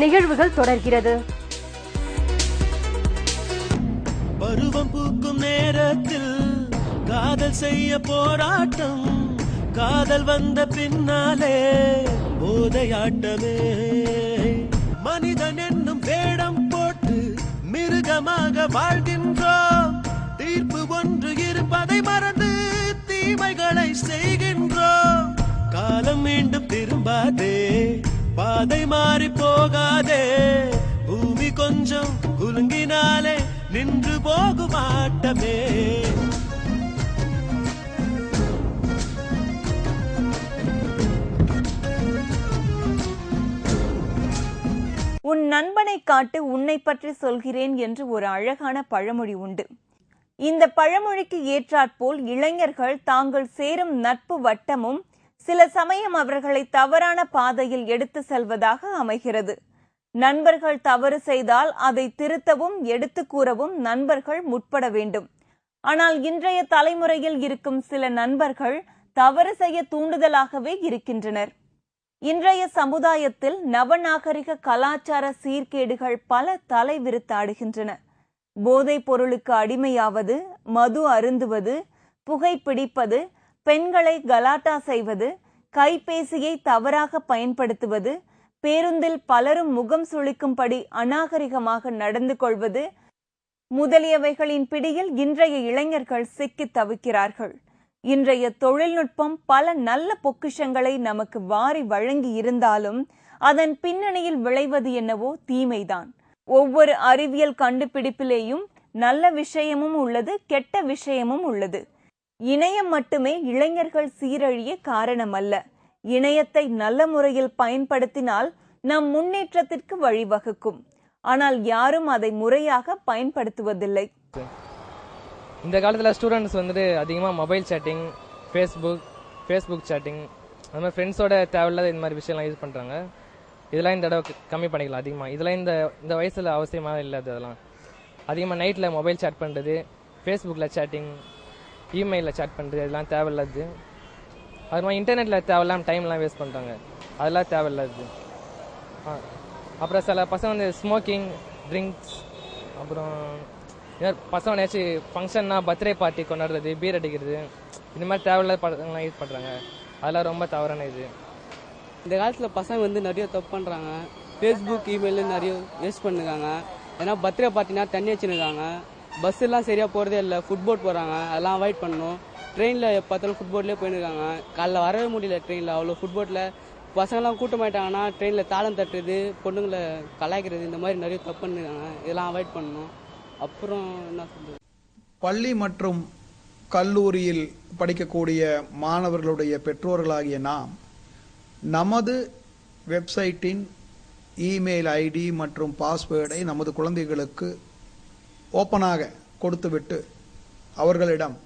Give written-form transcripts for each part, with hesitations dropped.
நிகழ்வுகள் தொடர்கிறது. பருவம் பூக்கும் நேரத்தில் காதல் செய்ய போராட்டம், காதல் வந்த பின்னாலே போதையாட்டமே. மனிதன் என்னும் வேடம் போட்டு மிருகமாக வாழ்கின்றோம். தீர்ப்பு ஒன்று இருப்பதை மறந்து தீமைகளை செய்கின்றோம். காலம் மீண்டும் திரும்பாதே, பாதை மாறி போகாதே. பூமி கொஞ்சம் குலுங்கினாலே நின்று போகும் ஆட்டமே. உன் நண்பனை காட்டு உன்னை பற்றி சொல்கிறேன் என்று ஒரு அழகான பழமொழி உண்டு. இந்த பழமொழிக்கு ஏற்றாற்போல் இளைஞர்கள் தாங்கள் சேரும் நட்பு வட்டமும் சில சமயம் அவர்களை தவறான பாதையில் எடுத்து செல்வதாக அமைகிறது. நண்பர்கள் தவறு செய்தால் அதை திருத்தவும் எடுத்து கூறவும் நண்பர்கள் முற்பட வேண்டும். ஆனால் இன்றைய தலைமுறையில் இருக்கும் சில நண்பர்கள் தவறு செய்ய தூண்டுதலாகவே இருக்கின்றனர். இன்றைய சமுதாயத்தில் நவநாகரிக கலாச்சார சீர்கேடுகள் பல தலைவிரித்தாடுகின்றன. போதைப் பொருளுக்கு அடிமையாவது, மது அருந்துவது, புகைப்பிடிப்பது, பெண்களை கலாட்டா செய்வது, கைபேசியை தவறாக பயன்படுத்துவது, பேருந்தில் பலரும் முகம் சுளிக்கும்படி அநாகரிகமாக நடந்து கொள்வது முதலியவைகளின் பிடியில் இன்றைய இளைஞர்கள் சிக்கி தவிக்கிறார்கள். இன்றைய தொழில்நுட்பம் பல நல்ல பொக்கிஷங்களை நமக்கு வாரி வழங்கி இருந்தாலும் அதன் பின்னணியில் விளைவது என்னவோ தீமைதான். ஒவ்வொரு அறிவியல் கண்டுபிடிப்பிலேயும் நல்ல விஷயமும் உள்ளது, கெட்ட விஷயமும் உள்ளது. இணையம் மட்டுமே இளைஞர்கள் சீரழிய காரணமல்ல. இணையத்தை நல்ல முறையில் பயன்படுத்தினால் நம் முன்னேற்றத்திற்கு வழிவகுக்கும். ஆனால் யாரும் அதை முறையாக பயன்படுத்துவதில்லை. இந்த காலத்தில் ஸ்டூடெண்ட்ஸ் வந்துட்டு அதிகமாக மொபைல் சேட்டிங், ஃபேஸ்புக் சேட்டிங், அது மாதிரி ஃப்ரெண்ட்ஸோட தேவையில்லாத இந்த மாதிரி விஷயம்லாம் யூஸ் பண்ணுறாங்க. இதெல்லாம் இந்த தடவை கம்மி பண்ணிக்கலாம் அதிகமாக. இதெல்லாம் இந்த வயசில் அவசியமாக இல்லை. அதெல்லாம் அதிகமாக நைட்டில் மொபைல் சேட் பண்ணுறது, ஃபேஸ்புக்கில் சேட்டிங், இமெயிலில் சேட் பண்ணுறது, இதெல்லாம் தேவையில்லாது. அது மாதிரி இன்டர்நெட்டில் தேவையில்லாமல் டைம்லாம் வேஸ்ட் பண்ணுறாங்க, அதெல்லாம் தேவையில்லாது. அப்புறம் சில பசங்க வந்து ஸ்மோக்கிங், ட்ரிங்க்ஸ், அப்புறம் பசங்க ஏதாச்சும் ஃபங்க்ஷன்னா பர்த்டே பார்ட்டி கொண்டாடுறது, பீர் அடிக்கிறது, இந்த மாதிரி தேவையில்லாத படங்கள்லாம் யூஸ் பண்ணுறாங்க. அதெல்லாம் ரொம்ப தவறான இது. இந்த காலத்தில் பசங்க வந்து நிறைய தப்பு பண்ணுறாங்க. ஃபேஸ்புக், இமெயில் நிறைய யூஸ் பண்ணுறாங்க. ஏன்னா பர்த்டே பார்ட்டினா தண்ணி வச்சுருக்காங்க. பஸ் எல்லாம் சரியாக போகிறதே இல்லை, ஃபுட்போர்ட் போகிறாங்க. அதெல்லாம் அவாய்ட் பண்ணணும். ட்ரெயினில் பார்த்தாலும் ஃபுட்போர்ட்லேயே போயிருக்காங்க. காலைல வரவே முடியல ட்ரெயினில், அவ்வளோ ஃபுட்போர்ட்டில். பசங்களாம் கூட்டமாயிட்டாங்கன்னா ட்ரெயினில் தாளம் தட்டுறது, பொண்ணுங்களை கலாய்க்கிறது, இந்த மாதிரி நிறைய தப்பு பண்ணிருக்காங்க. இதெல்லாம் அவாய்ட் பண்ணணும். அப்புறம் என்ன சொல்றது, பள்ளி மற்றும் கல்லூரியில் படிக்கக்கூடிய மாணவர்களுடைய பெற்றோர்களாகிய நாம் நமது வெப்சைட்டின் இமெயில் ஐடி மற்றும் பாஸ்வேர்டை நமது குழந்தைகளுக்கு ஓப்பனாக கொடுத்துவிட்டு அவர்களிடம்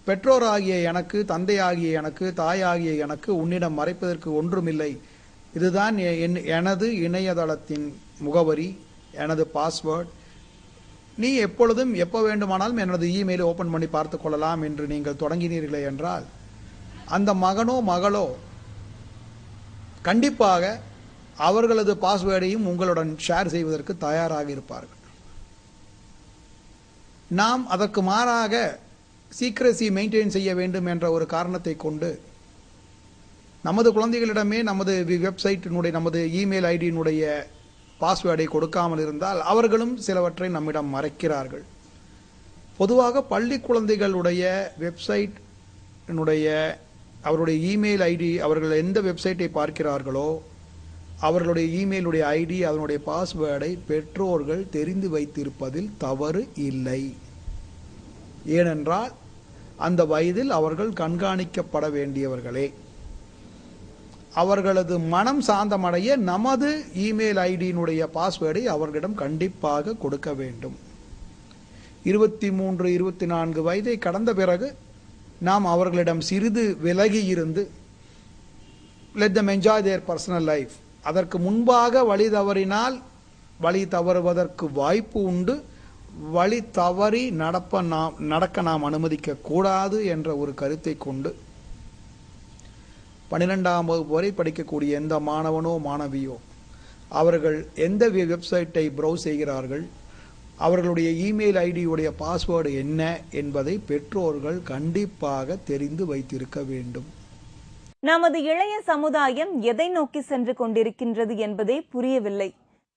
பெற்றோராகிய எனக்கு, தந்தையாகிய எனக்கு, தாயாகிய எனக்கு உன்னிடம் மறைப்பதற்கு ஒன்றுமில்லை, இதுதான் எனது இணையதளத்தின் முகவரி, எனது பாஸ்வேர்ட், நீ எப்பொழுதும் எப்போ வேண்டுமானாலும் எனது இமெயிலை ஓப்பன் பண்ணி பார்த்து கொள்ளலாம் என்று நீங்கள் தொடங்கினீர்களே என்றால் அந்த மகனோ மகளோ கண்டிப்பாக அவர்களது பாஸ்வேர்டையும் உங்களுடன் ஷேர் செய்வதற்கு தயாராக இருப்பார்கள். நாம் அதற்கு மாறாக சீக்ரெசி மெயின்டைன் செய்ய வேண்டும் என்ற ஒரு காரணத்தை கொண்டு நமது குழந்தைகளிடமே நமது வெப்சைட்டினுடைய, நமது இமெயில் ஐடியினுடைய பாஸ்வேர்டை கொடுக்காமல் இருந்தால் அவர்களும் சிலவற்றை நம்மிடம் மறைக்கிறார்கள். பொதுவாக பள்ளி குழந்தைகளுடைய வெப்சைட்டினுடைய அவருடைய இமெயில் ஐடி, அவர்கள் எந்த வெப்சைட்டை பார்க்கிறார்களோ அவர்களுடைய இமெயிலுடைய ஐடி, அதனுடைய பாஸ்வேர்டை பெற்றோர்கள் தெரிந்து வைத்திருப்பதில் தவறு இல்லை. ஏனென்றால் அந்த வயதில் அவர்கள் கண்காணிக்கப்பட வேண்டியவர்களே. அவர்களது மனம் சாந்தமடைய நமது இமெயில் ஐடியினுடைய பாஸ்வேர்டை அவர்களிடம் கண்டிப்பாக கொடுக்க வேண்டும். 23, 24 வயதை கடந்த பிறகு நாம் அவர்களிடம் சிறிது விலகி இருந்து லெட் தம் என்ஜாய் தேர் பர்சனல் லைஃப். அதற்கு முன்பாக வழி தவறினால் வழி தவறுவதற்கு வாய்ப்பு உண்டு. வழி தவறி நடக்க நாம் அனுமதிக்க கூடாது என்ற ஒரு கருத்தை கொண்டு 12ஆம் வகுப்பு வரை படிக்கக்கூடிய எந்த மாணவனோ மாணவியோ அவர்கள் எந்த வெப்சைட்டை ப்ரௌஸ் செய்கிறார்கள், அவர்களுடைய இமெயில் ஐடியுடைய பாஸ்வேர்டு என்ன என்பதை பெற்றோர்கள் கண்டிப்பாக தெரிந்து வைத்திருக்க வேண்டும். நமது இளைய சமுதாயம் எதை நோக்கி சென்று கொண்டிருக்கின்றது என்பதே புரியவில்லை.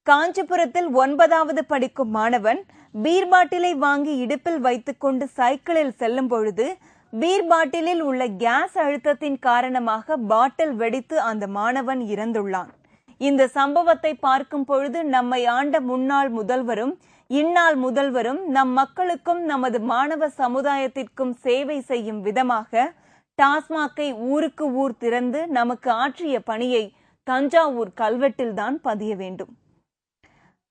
காஞ்சிபுரத்தில் 9வது படிக்கும் மாணவன் பீர் பாட்டிலை வாங்கி இடுப்பில் வைத்துக் கொண்டு சைக்கிளில் செல்லும் பொழுது பீர் பாட்டிலில் உள்ள கேஸ் அழுத்தத்தின் காரணமாக பாட்டில் வெடித்து அந்த மாணவன் இறந்துள்ளான். இந்த சம்பவத்தை பார்க்கும் பொழுது நம்மை ஆண்ட முன்னாள் முதல்வரும் இந்நாள் முதல்வரும் நம் மக்களுக்கும் நமது மாணவ சமுதாயத்திற்கும் சேவை செய்யும் விதமாக டாஸ்மாகை ஊருக்கு ஊர் திறந்து நமக்கு ஆற்றிய பணியை தஞ்சாவூர் கல்வெட்டில்தான் பதிய வேண்டும்.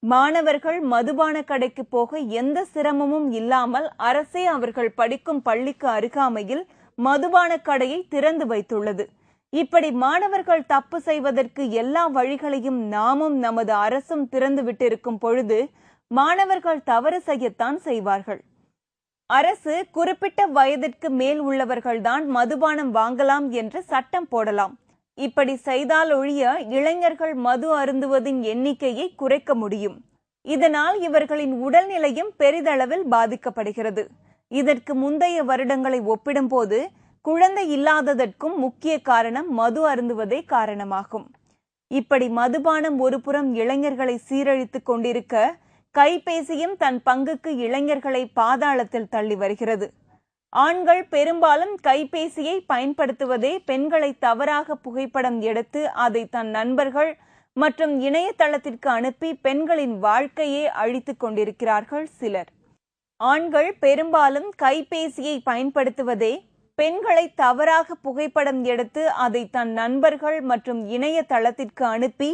மாணவர்கள் மதுபான கடைக்கு போக எந்த சிரமமும் இல்லாமல் அரசே அவர்கள் படிக்கும் பள்ளிக்கு அருகாமையில் மதுபான கடையை திறந்து வைத்துள்ளது. இப்படி மாணவர்கள் தப்பு செய்வதற்கு எல்லா வழிகளையும் நாமும் நமது அரசும் திறந்து விட்டிருக்கும் பொழுது மாணவர்கள் தவறு செய்யத்தான் செய்வார்கள். அரசு குறிப்பிட்ட வயதிற்கு மேல் உள்ளவர்கள்தான் மதுபானம் வாங்கலாம் என்று சட்டம் போடலாம். இப்படி செய்தால் ஒழிய இளைஞர்கள் மது அருந்துவதின் எண்ணிக்கையை குறைக்க முடியும். இதனால் இவர்களின் உடல்நிலையும் பெரிதளவில் பாதிக்கப்படுகிறது. இதற்கு முந்தைய வருடங்களை ஒப்பிடும்போது குழந்தை இல்லாததற்கும் முக்கிய காரணம் மது அருந்துவதே காரணமாகும். இப்படி மதுபானம் ஒருபுறம் இளைஞர்களை சீரழித்துக் கொண்டிருக்க, கைபேசியும் தன் பங்குக்கு இளைஞர்களை பாதாளத்தில் தள்ளி வருகிறது. ஆண்கள் பெரும்பாலும் கைபேசியை பயன்படுத்துவதே பெண்களை தவறாக புகைப்படம் எடுத்து அதை தன் நண்பர்கள் மற்றும் இணையதளத்திற்கு அனுப்பி பெண்களின் வாழ்க்கையே அழித்துக் கொண்டிருக்கிறார்கள் சிலர். ஆண்கள் பெரும்பாலும் கைபேசியை பயன்படுத்துவதே பெண்களை தவறாக புகைப்படம் எடுத்து அதை தன் நண்பர்கள் மற்றும் இணையதளத்திற்கு அனுப்பி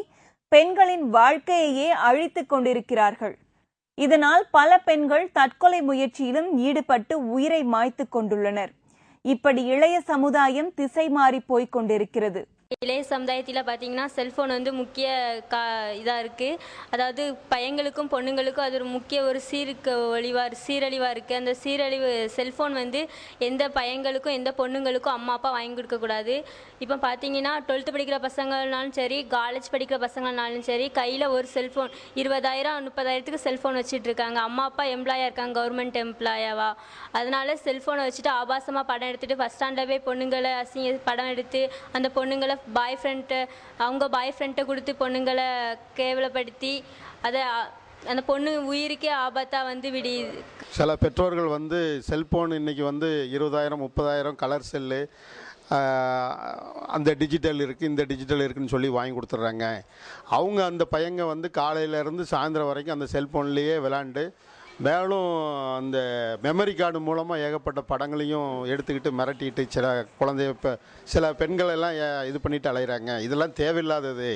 பெண்களின் வாழ்க்கையே அழித்துக் கொண்டிருக்கிறார்கள். இதனால் பல பெண்கள் தற்கொலை முயற்சியிலும் ஈடுபட்டு உயிரை மாய்த்துக் கொண்டுள்ளனர். இப்படி இளைய சமுதாயம் திசை மாறி போய்க் கொண்டிருக்கிறது. இளைய சமுதாயத்தில் பார்த்தீங்கன்னா செல்ஃபோன் வந்து முக்கிய இதாக இருக்குது. அதாவது பையங்களுக்கும் பொண்ணுங்களுக்கும் அது ஒரு முக்கிய ஒரு சீரழிவாக இருக்குது. அந்த சீரழிவு செல்ஃபோன் வந்து எந்த பையங்களுக்கும் எந்த பொண்ணுங்களுக்கும் அம்மா அப்பா வாங்கி கொடுக்கக்கூடாது. இப்போ பார்த்தீங்கன்னா 12th படிக்கிற பசங்கள்னாலும் சரி, காலேஜ் படிக்கிற பசங்கள்னாலும் சரி, கையில் ஒரு செல்ஃபோன் 20,000-30,000க்கு செல்ஃபோன் வச்சுட்டு இருக்காங்க. அம்மா அப்பா எம்ப்ளாயாக இருக்காங்க, கவர்மெண்ட் எம்ப்ளாயாவா. அதனால செல்ஃபோனை வச்சுட்டு ஆபாசமாக படம் எடுத்துகிட்டு ஃபஸ்ட் ஸ்டாண்டில் போய் பொண்ணுங்களை படம் எடுத்து அந்த பொண்ணுங்களை அவங்க பாய் ஃப்ரெண்ட்டை கொடுத்து பொண்ணுங்களை கேவலப்படுத்தி அதை அந்த பொண்ணு உயிருக்கே ஆபத்தாக வந்து விடியுது. சில பெற்றோர்கள் வந்து செல்ஃபோன் இன்றைக்கி வந்து 20,000-30,000 கலர் செல்லு, அந்த டிஜிட்டல் இருக்குது இந்த டிஜிட்டல் இருக்குதுன்னு சொல்லி வாங்கி கொடுத்துட்றாங்க. அவங்க அந்த பையங்க வந்து காலையிலேருந்து சாயந்தரம் வரைக்கும் அந்த செல்ஃபோன்லேயே விளாண்டு மேலும் அந்த மெமரி கார்டு மூலமாக ஏகப்பட்ட படங்களையும் எடுத்துக்கிட்டு மிரட்டிட்டு சில பெண்கள் எல்லாம் இது பண்ணிட்டு அலைகிறாங்க. இதெல்லாம் தேவையில்லாதது.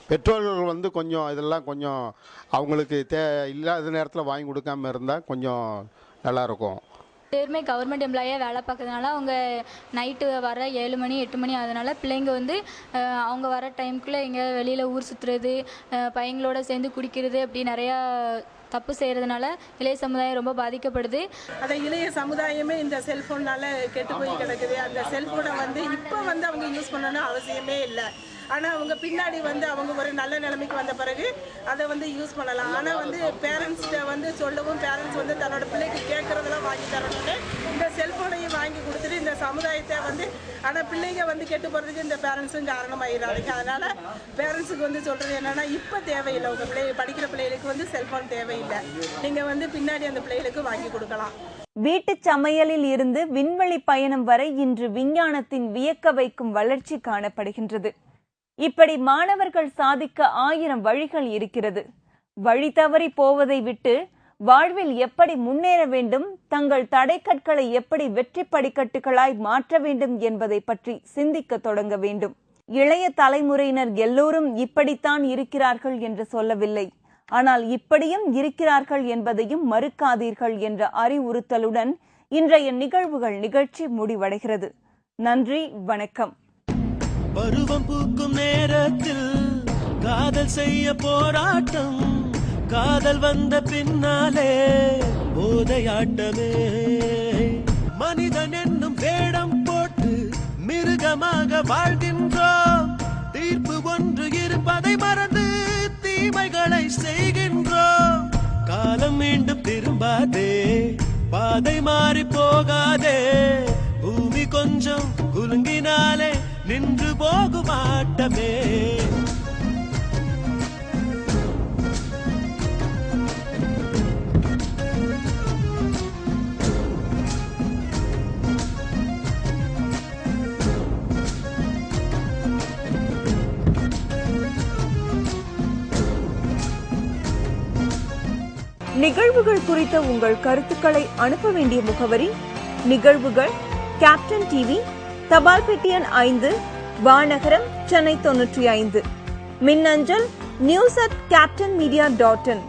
பெற்றோர்கள் வந்து கொஞ்சம் இதெல்லாம் கொஞ்சம் அவங்களுக்கு இல்லாத நேரத்தில் வாங்கி கொடுக்காம இருந்தால் கொஞ்சம் நல்லாயிருக்கும். பேருமே கவர்மெண்ட் எம்ப்ளாயாக வேலை பார்க்கறதுனால அவங்க நைட்டு வர 7 மணி 8 மணி அதனால் பிள்ளைங்க வந்து அவங்க வர டைமுக்குள்ளே எங்கே வெளியில் ஊர் சுற்றுறது, பையங்களோட சேர்ந்து குடிக்கிறது, அப்படி நிறையா தப்பு செய்கிறதுனால இளைய சமுதாயம் ரொம்ப பாதிக்கப்படுது. அந்த இளைய சமுதாயமே இந்த செல்ஃபோனால் கெட்டு போய் கிடக்குது. அந்த செல்ஃபோனை வந்து இப்போ வந்து அவங்க யூஸ் பண்ணணும்னு அவசியமே இல்லை. ஆனால் அவங்க பின்னாடி வந்து அவங்க ஒரு நல்ல நிலைமைக்கு வந்த பிறகு அதை வந்து யூஸ் பண்ணலாம். ஆனால் வந்து பேரண்ட்ஸ்கிட்ட வந்து சொல்லவும் பேரண்ட்ஸ் வந்து தன்னோட பிள்ளைக்கு கேட்குறதெல்லாம் வாங்கி தரணும்னு இந்த செல்ஃபோனையும் வாங்கி கொடுத்துட்டு இந்த சமுதாயத்தை வந்து, ஆனால் பிள்ளைங்க வந்து கெட்டு போகிறதுக்கு இந்த பேரண்ட்ஸும் காரணமாகிறாங்க. அதனால் பேரண்ட்ஸுக்கு வந்து சொல்கிறது என்னென்னா, இப்போ தேவையில்லை, உங்கள் படிக்கிற பிள்ளைகளுக்கு வந்து செல்ஃபோன் தேவையில்லை, நீங்கள் வந்து பின்னாடி அந்த பிள்ளைகளுக்கு வாங்கி கொடுக்கலாம். வீட்டு சமையலில் இருந்து விண்வெளி பயணம் வரை இன்று விஞ்ஞானத்தின் வியக்க வைக்கும் வளர்ச்சி காணப்படுகின்றது. இப்படி மாணவர்கள் சாதிக்க 1000 வழிகள் இருக்கிறது. வழி தவறி போவதை விட்டு வாழ்வில் எப்படி முன்னேற வேண்டும், தங்கள் தடைக்கற்களை எப்படி வெற்றி படிக்கட்டுகளாய் மாற்ற வேண்டும் என்பதை பற்றி சிந்திக்க தொடங்க வேண்டும். இளைய தலைமுறையினர் எல்லோரும் இப்படித்தான் இருக்கிறார்கள் என்று சொல்லவில்லை, ஆனால் இப்படியும் இருக்கிறார்கள் என்பதையும் மறுக்காதீர்கள் என்ற அறிவுறுத்தலுடன் இன்றைய நிகழ்வுகள் நிகழ்ச்சி முடிவடைகிறது. நன்றி, வணக்கம். பருவம் பூக்கும் நேரத்தில் காதல் செய்ய போராட்டம், காதல் வந்த பின்னாலே போதையாட்டமே. மனிதன் என்னும் வேடம் போட்டு மிருகமாக வாழ்கின்றோம். தீர்ப்பு ஒன்று இருப்பதை மறந்து பாதை மாறி போகாதே, பூமி கொஞ்சம் குலுங்கினாலே நின்று போகும் ஆட்டமே. நிகழ்வுகள் குறித்த உங்கள் கருத்துக்களை அனுப்ப வேண்டிய முகவரி நிகழ்வுகள் கேப்டன் டிவி, தபால் பெட்டி எண் 5, வானகரம், சென்னை 95. மின்னஞ்சல் news@captainmedia.in.